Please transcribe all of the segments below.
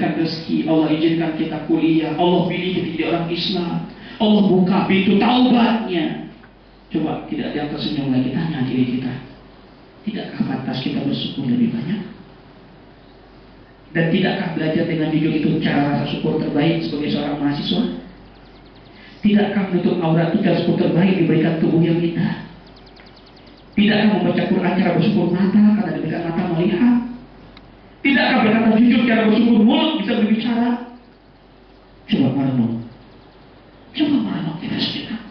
berikan rezeki, Allah izinkan kita kuliah, Allah pilih kita jadi orang Islam, Allah buka pintu taubatnya. Coba tidak ada yang tersenyum lagi, tanya diri kita, tidakkah pantas kita bersyukur lebih banyak? Dan tidakkah belajar dengan jujur itu cara rasa syukur terbaik sebagai seorang mahasiswa? Tidakkah menutup aurat itu cara syukur terbaik diberikan tubuh yang indah? Tidakkah membaca Quran cara bersyukur mata karena diberikan mata melihat? Tidakkah berkata jujur cara bersyukur mulut bisa berbicara? Coba merenung. Coba merenung kita sejenak.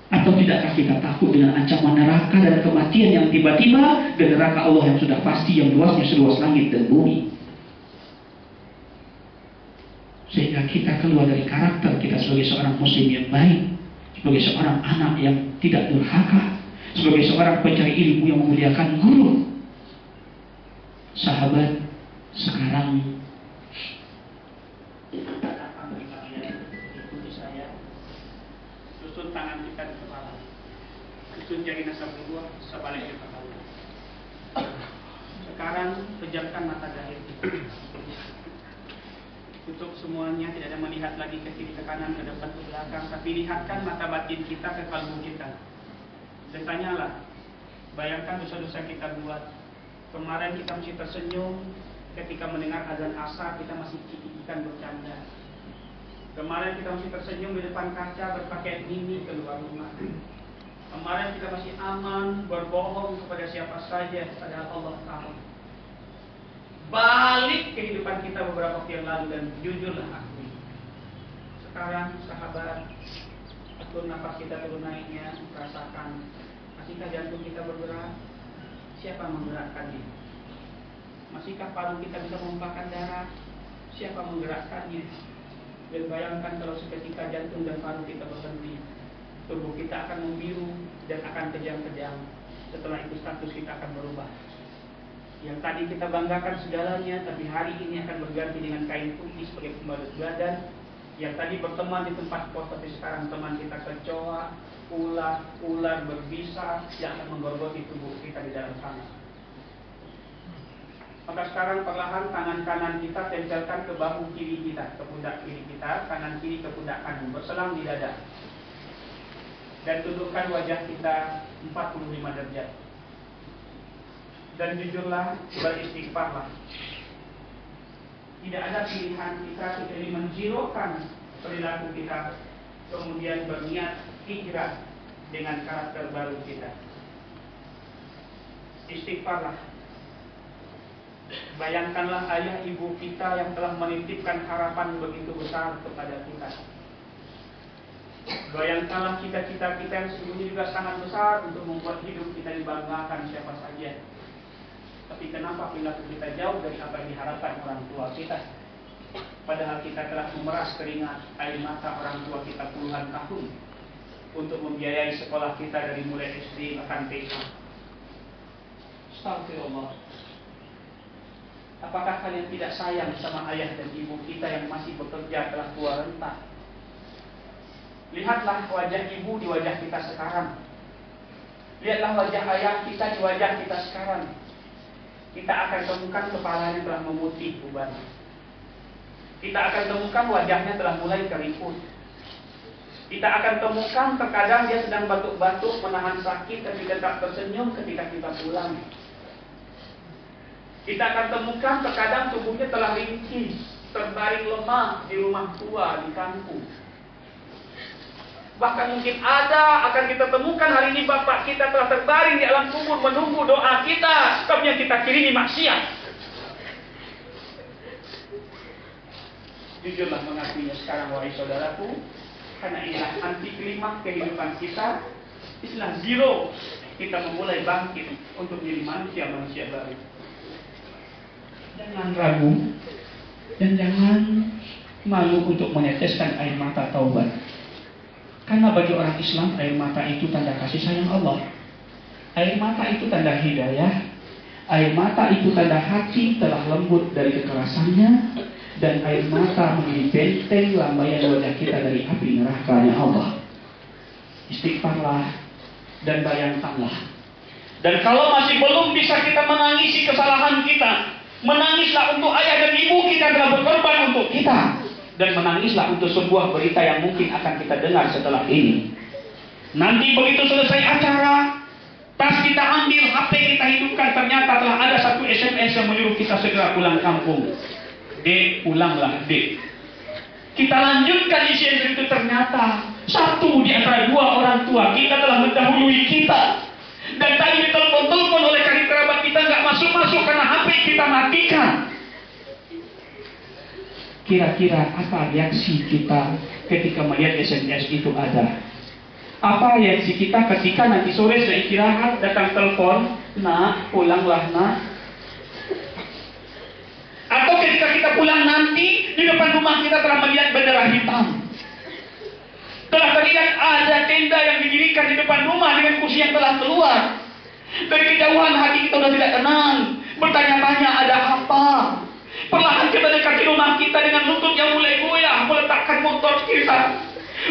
Atau tidakkah kita takut dengan ancaman neraka dan kematian yang tiba-tiba, dan neraka Allah yang sudah pasti, yang luasnya seluas langit dan bumi? Sehingga kita keluar dari karakter kita sebagai seorang muslim yang baik, sebagai seorang anak yang tidak durhaka, sebagai seorang pencari ilmu yang memuliakan guru. Sahabat, sekarang susun tangan kita di kepala, susun jari nasab dua, sebaliknya kepala. Sekarang pejamkan mata zahir. Tutup semuanya, tidak ada melihat lagi ke kiri, ke kanan, ke depan, ke belakang, tapi lihatkan mata batin kita ke kalbu kita. Dan tanyalah, bayangkan dosa-dosa kita buat. Kemarin kita masih tersenyum ketika mendengar azan asar, kita masih cik-cikan bercanda. Kemarin kita masih tersenyum di depan kaca berpakaian mini keluar rumah. Kemarin kita masih aman berbohong kepada siapa saja, padahal Allah tahu. Balik kehidupan kita beberapa waktu yang lalu dan jujurlah akui. Sekarang sahabat, atur nafas kita turun naiknya, rasakan. Masihkah jantung kita bergerak? Siapa menggerakkannya? Masihkah paru kita bisa memumpahkan darah? Siapa menggerakkannya? Dan bayangkan kalau seketika jantung dan paru kita berhenti, tubuh kita akan membiru dan akan kejang-kejang. Setelah itu status kita akan berubah. Yang tadi kita banggakan segalanya, tapi hari ini akan berganti dengan kain putih sebagai pembalut badan. Yang tadi berteman di tempat kos, tapi sekarang teman kita kecoa, ular berbisa yang akan menggorgoti tubuh kita di dalam sana. Maka sekarang perlahan tangan kanan kita tempelkan ke bahu kiri kita, ke pundak kiri kita, tangan kiri ke pundak kanan, berselang di dada. Dan dudukkan wajah kita 45 derajat. Dan jujurlah, beristighfarlah. Tidak ada pilihan kita kecuali menjirokan perilaku kita, kemudian berniat hijrah dengan karakter baru kita. Istighfarlah. Bayangkanlah ayah ibu kita yang telah menitipkan harapan begitu besar kepada kita. Bayangkanlah cita-cita kita yang sebelumnya juga sangat besar untuk membuat hidup kita dibanggakan siapa saja. Tapi kenapa perilaku kita jauh dari apa yang diharapkan orang tua kita? Padahal kita telah memeras keringat air mata orang tua kita puluhan tahun untuk membiayai sekolah kita dari mulai SD bahkan TK. Astagfirullah. Apakah kalian tidak sayang sama ayah dan ibu kita yang masih bekerja telah tua renta? Lihatlah wajah ibu di wajah kita sekarang. Lihatlah wajah ayah kita di wajah kita sekarang. Kita akan temukan kepalanya telah memutih ubannya. Kita akan temukan wajahnya telah mulai keriput. Kita akan temukan terkadang dia sedang batuk-batuk menahan sakit tapi tetap tersenyum ketika kita pulang. Kita akan temukan terkadang tubuhnya telah ringkih, terbaring lemah di rumah tua di kampung. Bahkan mungkin akan kita temukan hari ini bapak kita telah terbaring di alam kubur menunggu doa kita, tapi yang kita kirimi maksiat. Jujurlah mengakuinya sekarang wahai saudaraku, karena inilah anti klimaks kehidupan kita. Inilah zero. Kita memulai bangkit untuk menjadi manusia-manusia baru. Jangan ragu dan jangan malu untuk meneteskan air mata taubat. Karena bagi orang Islam air mata itu tanda kasih sayang Allah. Air mata itu tanda hidayah. Air mata itu tanda hati telah lembut dari kekerasannya. Dan air mata menjadi benteng lambaian wajah kita dari api nerakanya Allah. Istighfarlah dan bayangkanlah. Dan kalau masih belum bisa kita menangisi kesalahan kita, menangislah untuk ayah dan ibu kita. Dan menangislah untuk sebuah berita yang mungkin akan kita dengar setelah ini. Nanti begitu selesai acara, tas kita ambil, HP kita hidupkan, ternyata telah ada satu SMS yang menyuruh kita segera pulang kampung. Dek, pulanglah dek. Kita lanjutkan SMS itu, ternyata satu di antara dua orang tua kita telah mendahului kita. Dan tadi ditelepon-telepon oleh karib kerabat kita, nggak masuk-masuk karena HP kita matikan. Kira-kira apa reaksi kita ketika melihat SMS itu ada? Apa reaksi kita ketika nanti sore saya istirahat datang telepon, nak, pulanglah nak. Atau ketika kita pulang nanti, di depan rumah kita telah melihat bendera hitam. Telah terlihat ada tenda yang didirikan di depan rumah dengan kursi yang telah keluar. Dari kejauhan hati kita sudah tidak tenang, bertanya-tanya ada apa. Perlahan kita dekati rumah kita dengan lutut yang mulai goyah, meletakkan motor kita.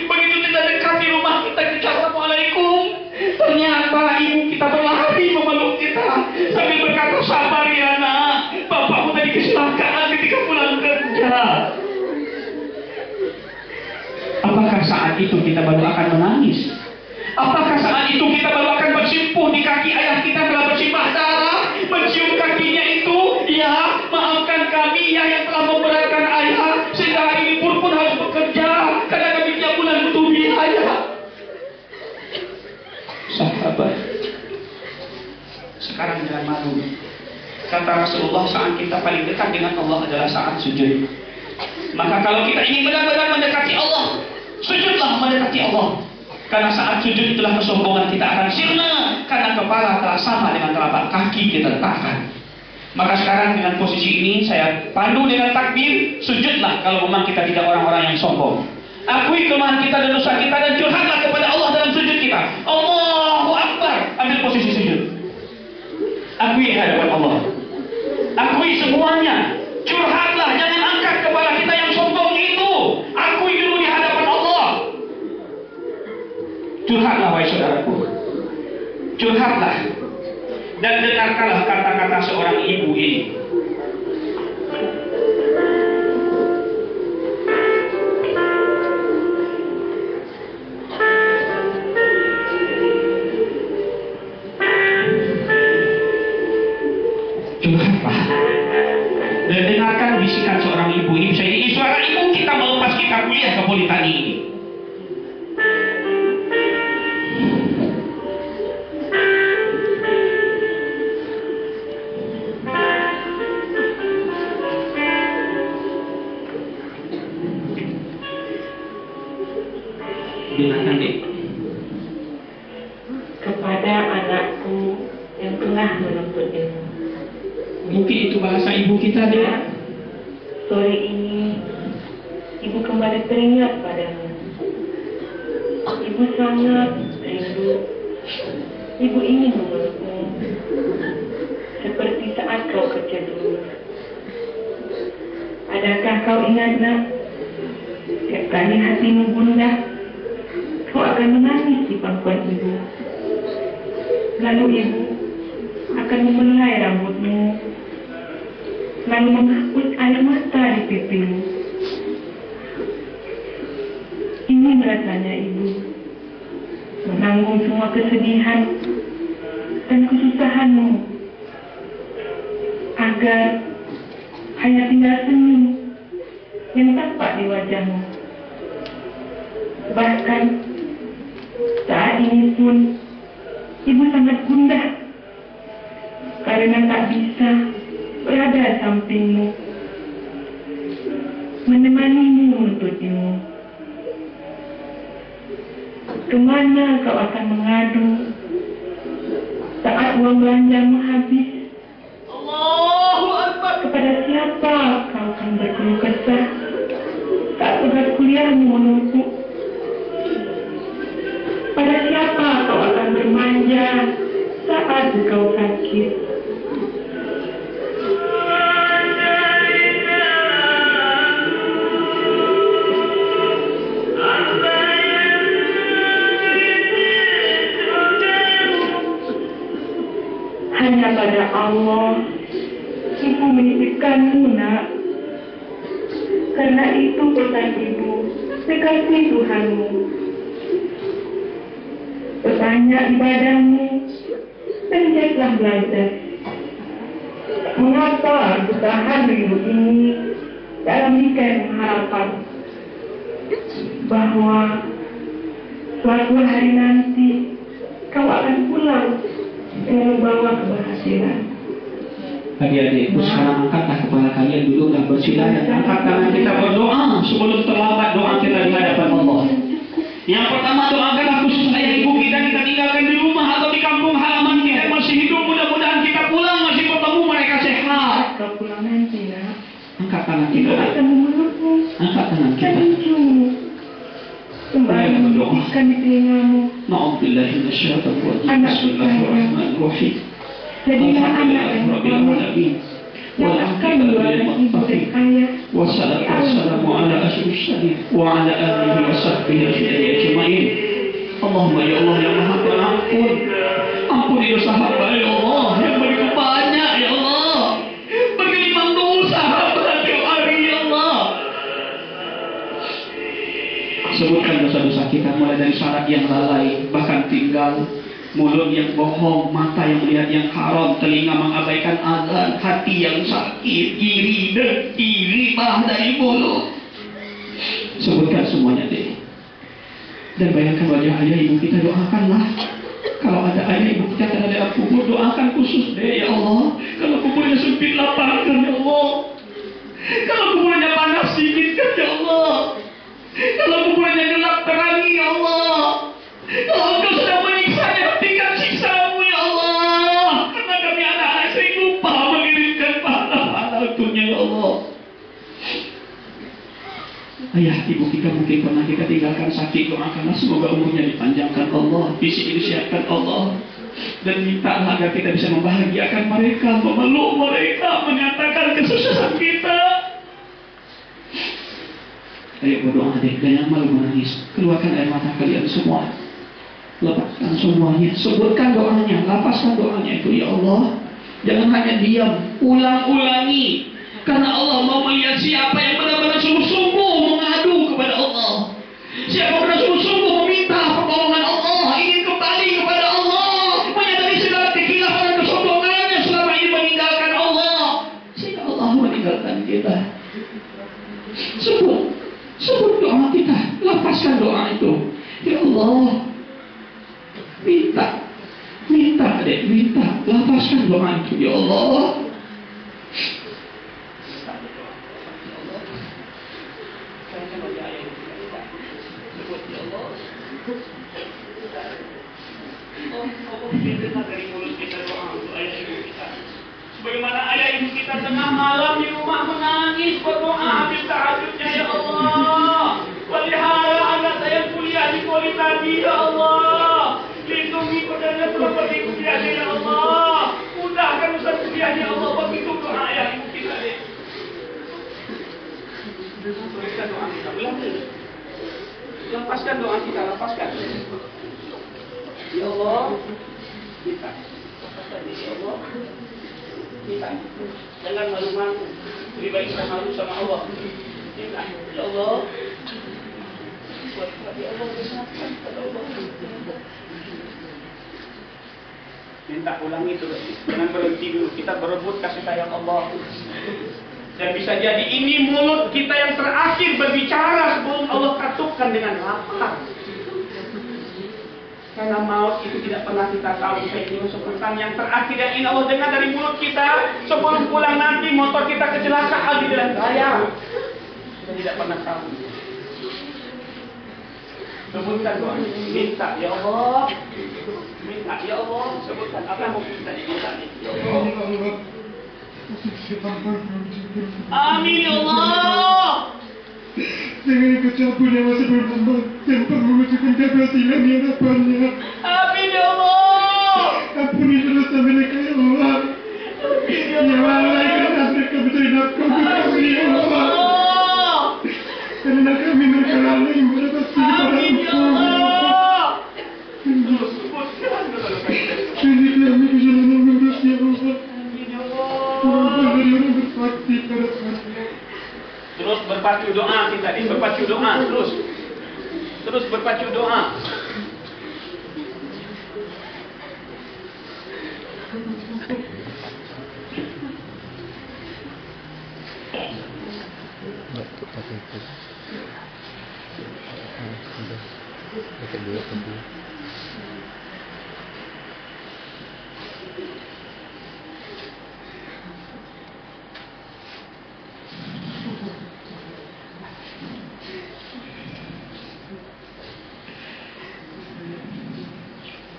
Begitu kita dekati rumah kita, Assalamualaikum. Ternyata ibu kita berlari memeluk kita sambil berkata, sabar ya nak, bapakmu tadi kecelakaan ketika pulang kerja. Apakah saat itu kita baru akan menangis? Apakah saat itu kita baru akan bersimpuh di kaki ayah kita telah bersimbah darah, mencium kakinya itu, ya maafkan kami ya yang telah memberatkan ayah sehingga hari ini pun harus bekerja karena kami tiap bulan butuh biaya. Sahabat, sekarang jangan malu. Kata Rasulullah, saat kita paling dekat dengan Allah adalah saat sujud. Maka kalau kita ingin benar-benar mendekati Allah, sujudlah mendekati Allah. Karena saat sujud itulah kesombongan kita akan sirna, karena kepala telah sama dengan telapak kaki kita letakkan. Maka sekarang dengan posisi ini saya pandu dengan takbir, sujudlah kalau memang kita tidak orang-orang yang sombong. Akui kelemahan kita dan dosa kita dan curhatlah kepada Allah dalam sujud kita. Allahu Akbar, ambil posisi sujud. Akui hadapan Allah. Akui semuanya. Curhatlah, jangan angkat kepala kita yang sombong itu. Akui dulu di hadapan Allah. Curhatlah wahai saudaraku. Curhatlah. Dan dengarkanlah kata-kata seorang ibu ini. Curhatlah. Dan dengarkan bisikan seorang ibu ini. Bisa jadi suara ibu kita melepas kita kuliah ke Politani ini. Dengarkan deh. Kepada anakku yang tengah menuntut ilmu. Mungkin itu bahasa ibu kita deh. Sore ini ibu kembali teringat padamu. Ibu sangat rindu. Ibu ingin memelukmu seperti saat kau kecil dulu. Adakah kau ingat nak? Setiap kali hatimu gundah, kau akan menangis di pangkuan ibu. Lalu ibu akan membelai rambutmu, lalu menghapus air mata di pipimu. Ini rasanya ibu menanggung semua kesedihan dan kesusahanmu agar hanya tinggal senyum yang tampak di wajahmu. Bahkan saat ini pun ibu sangat gundah karena tak bisa berada di sampingmu, menemanimu menuntut ilmu. Kemana kau akan mengadu saat uang belanjamu habis? Allahu Akbar. Kepada siapa kau akan berkeluh kesah saat tugas kuliahmu menumpuk? Pada siapa kau akan bermanja saat kau sakit? Hanya pada Allah ibu menitipkanmu nak, karena Karena itu pesan ibu, dekati Tuhanmu. Bertanya ibadahmu, dan giatlah belajar. Mengapa bertahan hidup ini dalam ikan harapan bahwa suatu hari nanti kau akan pulang dengan membawa keberhasilan. Adik-adikku, sekarang angkatlah kepala kalian, duduklah bersila dan angkat tangan kita berdoa sebelum terlambat doa kita di hadapan Allah. Yang pertama, doakanlah khusus ayah ibu kita tinggalkan di rumah atau di kampung halaman kita masih hidup. Mudah-mudahan kita pulang masih ketemu mereka sehat. Kau pulang nanti, nak. Angkat tangan kita. Ibu akan memelukmu. Angkat tangan kita. Dan menciummu. Kembali membuktikan di telingamu. Na'udzubillahi minasyaitonir rajim. Anak Bismillahirrahmanirrahim. Jadilah anak yang selamat, yang akan mendoakan ibu dan ayah. Wassalamu ala asyrafil wa ala alihi wa sahbihi ajma'in. Allahumma ya Allah yang Maha Pengampun, ampuni dosa hamba ya Allah yang begitu banyak ya Allah, bergelimang dosa hamba tiap hari ya Allah. Sebutkan dosa-dosa kita mulai dari syarat yang lalai, bahkan tinggal, mulut yang bohong, mata yang melihat yang haram, telinga mengabaikan azan, hati yang sakit, iri, dengki, ribah dari mulut. Sebutkan semuanya deh. Dan bayangkan wajah ayah ibu kita, doakanlah. Kalau ada ayah ibu kita yang ada dalam kubur, doakan khusus deh ya Allah. Kalau kuburnya sempit, lapangkan ya Allah. Kalau kuburnya panas, dinginkan ya Allah. Kalau kuburnya gelap, terangi ya Allah. Kalau engkau sudah menyiksanya, hentikan siksamu ya Allah. Karena kami anak-anak sering lupa mengirimkan pahala-pahala untuknya ya Allah. Ayah ibu kita mungkin pernah kita tinggalkan sakit, doakanlah semoga umurnya dipanjangkan Allah, visi disiapkan Allah, dan minta agar kita bisa membahagiakan mereka, memeluk mereka, menyatakan kesuksesan kita. Ayo berdoa deh, jangan malu menangis, keluarkan air mata kalian semua, lepaskan semuanya, sebutkan doanya, lapaskan doanya itu ya Allah. Jangan hanya diam, ulang-ulangi. Karena Allah mau melihat siapa yang benar-benar sungguh-sungguh mengadu kepada Allah. Siapa benar sungguh-sungguh meminta pertolongan Allah, ingin kembali kepada Allah, menyadari segala kekhilafan dan kesombongannya selama ini meninggalkan Allah, sehingga Allah meninggalkan kita. Sebut doa kita, lapaskan doa itu. Ya Allah, minta, lapaskan doa itu. Ya Allah. Dari mulut kita doa untuk ayah ibu kita. Sebagaimana ayah ibu kita tengah malam di rumah menangis berdoa habis tahajudnya ya Allah. Pelihara anak saya kuliah di poli tadi ya Allah. Lindungi kodanya belum pergi kuliahnya ya Allah. Mudahkan urusan kuliahnya ya Allah. Begitu doa ayah ibu kita deh. Berikan doa kita, lepaskan doa kita, lepaskan. Ya Allah, kita, ya Allah, kita, jangan malu-malu, lebih baik kita malu sama Allah. Kita, ya Allah, buat ya Allah, kepada Allah. Minta ulangi terus, jangan berhenti dulu. Kita berebut kasih sayang Allah. Dan bisa jadi ini mulut kita yang terakhir berbicara sebelum Allah katukkan dengan lapar. Karena maut itu tidak pernah kita tahu. Ini sebutan yang terakhir yang ingin Allah dengar dari mulut kita. Sebelum pulang nanti motor kita kecelakaan di jalan raya. Kita tidak pernah tahu. Sebutkan doa. Minta ya Allah. Minta ya Allah. Sebutkan apa yang mau kita minta. Ya Allah. Amin ya Allah. Jangan ikut campur yang masih berkembang dan perlu wujudkan keberhasilan di hadapannya. Amin ya Allah. Ampuni dosa mereka ya Allah. Ya Allah, karena mereka mencari nafkah untuk kami ya Allah. Karena kami berkelana yang berbakti kepada Allah. Tunjuk kami ke jalan yang lurus ya Allah. Orang dari orang berbakti pada Tuhan. Terus berpacu doa kita, berpacu doa terus. Terus berpacu doa.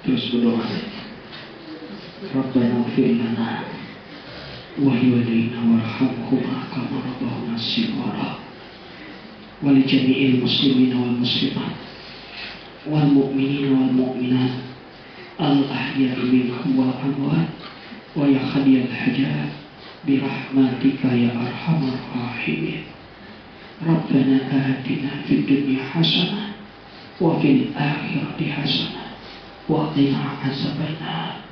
Terus berdoa. Rabbana ighfir lana wa liwalidayna warhamhuma kama rabbawna shighara wa li jami'il muslimina wal muslimat wal mu'minina wal mu'minat al ahya'i minhum wal amwat wa ya khadiyal hajat bi rahmatika ya arhamar rahimin. Rabbana atina fid dunya hasanah wa fil akhirati hasanah wa qina azabannar.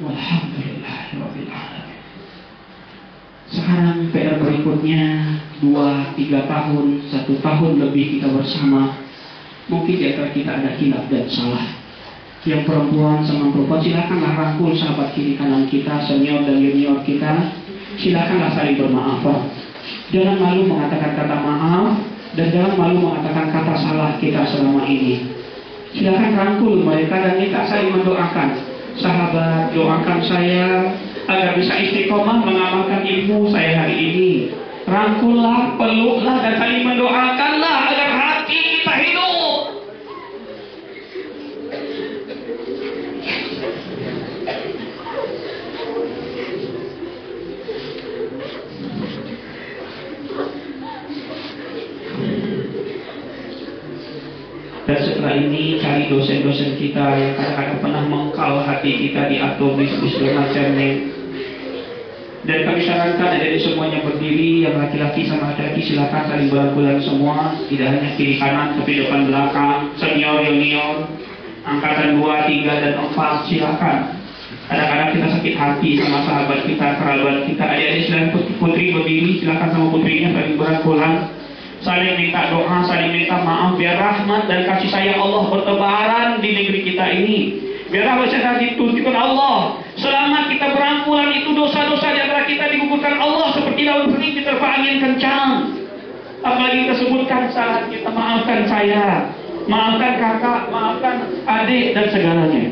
Walhamdulillahirabbil alamin. Sekarang PR berikutnya 2-3 tahun, 1 tahun lebih kita bersama. Mungkin di antara kita ada hilaf dan salah. Yang perempuan sama perempuan, silakanlah rangkul sahabat kiri kanan kita, senior dan junior kita. Silakanlah saling bermaafan. Jangan malu mengatakan kata maaf dan jangan malu mengatakan kata salah kita selama ini. Silakan rangkul mereka dan kita saling mendoakan. Sahabat, doakan saya agar bisa istiqomah mengamalkan ilmu saya hari ini. Rangkullah, peluklah dan saling mendoakanlah agar hati kita hidup. Dan setelah ini cari dosen-dosen kita yang kadang-kadang pernah mengkal hati kita di atobis-bis semacamnya. Dan kami sarankan dari semuanya berdiri, yang laki-laki sama laki-laki silakan saling berangkulan semua, tidak hanya kiri kanan tapi depan belakang, senior junior, angkatan 2, 3 dan 4 silakan. Kadang-kadang kita sakit hati sama sahabat kita, kerabat kita, adik-adik silakan putri berdiri, silakan sama putrinya saling berangkulan. Saling minta doa, saling minta maaf, biar rahmat dan kasih sayang Allah bertebaran di negeri kita ini. Biar rahmat dan ditunjukkan Allah. Selama kita berangkulan itu dosa-dosa di antara kita digugurkan Allah seperti daun benih diterpa angin kencang. Apalagi kita sebutkan salah kita, maafkan saya, maafkan kakak, maafkan adik dan segalanya.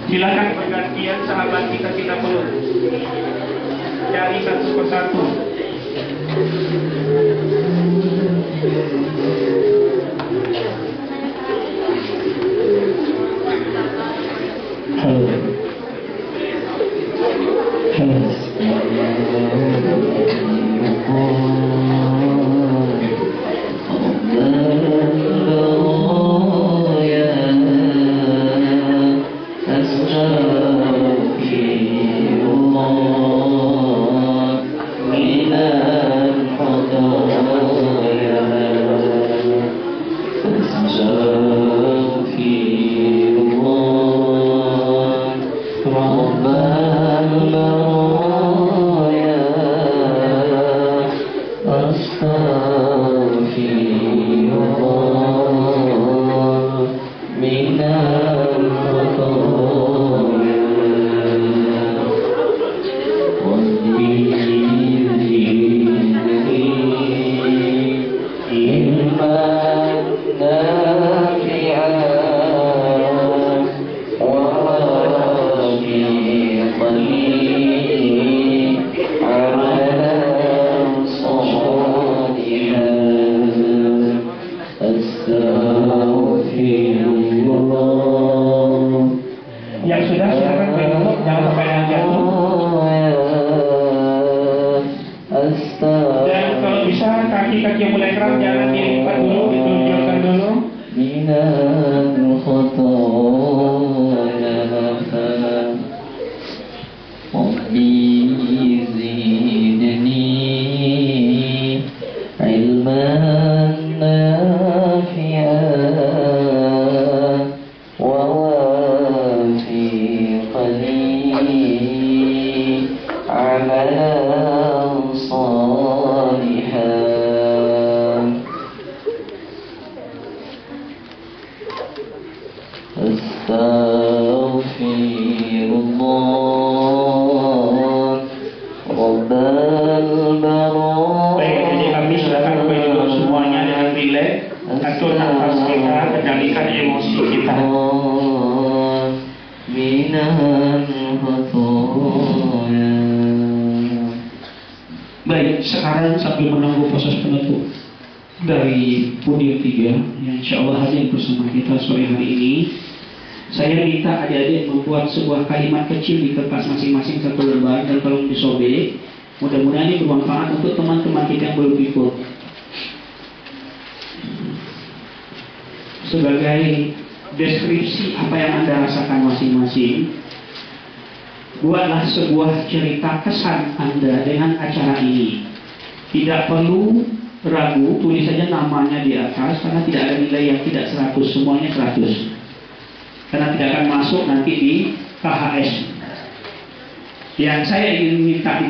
Silakan bergantian sahabat kita peluk. Cari satu persatu. Astaghfirullah Rabbal baraya. Baik, jadi kami silakan duduk semuanya dengan rileks. Atur nafas kita, kendalikan emosi kita. Minan khotoya. Baik, sekarang sambil menunggu proses penutup dari podium 3 yang insya Allah hadir bersama kita sore hari ini, saya minta adik-adik membuat sebuah kalimat kecil di kertas masing-masing satu lembar dan tolong disobek. Mudah-mudahan ini bermanfaat untuk teman-teman kita yang belum ikut. Sebagai deskripsi apa yang Anda rasakan masing-masing, buatlah sebuah cerita kesan Anda dengan acara ini. Tidak perlu ragu, tulis saja namanya di atas, karena tidak ada nilai yang tidak 100, semuanya 100. Karena tidak akan masuk nanti di KHS. Yang saya ingin minta